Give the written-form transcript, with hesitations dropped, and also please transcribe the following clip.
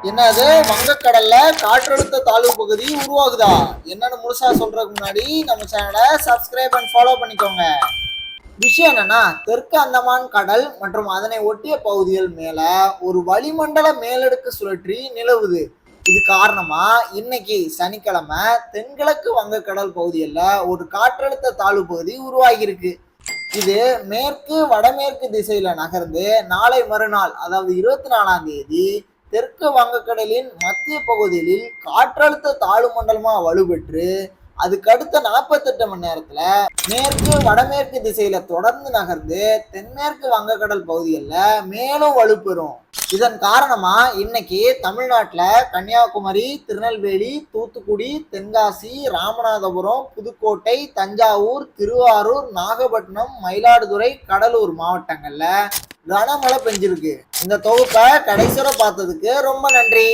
என்னது வங்கக்கடல்ல காற்றழுத்த தாழ்வு பகுதி உருவாகுதா? என்னன்னு முழுசா சொல்றதுக்கு முன்னாடி நம்ம சேனலை சப்ஸ்கிரைப் அண்ட் ஃபாலோ பண்ணிக்கோங்க. விஷயம் என்னன்னா, தெற்கு அந்தமான் கடல் மற்றும் அதனை ஒட்டிய பகுதிகள் மேல ஒரு வளிமண்டல மேலடுக்கு சுழற்சி நிலவுது. இது காரணமா இன்னைக்கு சனிக்கிழமை தென்கிழக்கு வங்கக்கடல் பகுதியில் ஒரு காற்றழுத்த தாழ்வு பகுதி உருவாகி இருக்கு. இது மேற்கு வடமேற்கு திசையில நகர்ந்து நாளை மறுநாள், அதாவது 24ஆம் தேதி தெற்கு வங்கக்கடலின் மத்திய பகுதியில் காற்றழுத்த தாழ்வு மண்டலமா வலுப்பெற்று அதுக்கடுத்த 48 மணி நேரத்துல மேற்கு வடமேற்கு திசையில தொடர்ந்து நகர்ந்து தென்மேற்கு வங்கக்கடல் பகுதிகளில் மேலும் வலுப்பெறும். இதன் காரணமா இன்னைக்கு தமிழ்நாட்டுல கன்னியாகுமரி, திருநெல்வேலி, தூத்துக்குடி, தென்காசி, ராமநாதபுரம், புதுக்கோட்டை, தஞ்சாவூர், திருவாரூர், நாகப்பட்டினம், மயிலாடுதுறை, கடலூர் மாவட்டங்கள்ல கனமழை பெஞ்சிருக்கு. இந்த தொகுப்பை கடைசிவரை பார்த்ததுக்கு ரொம்ப நன்றி.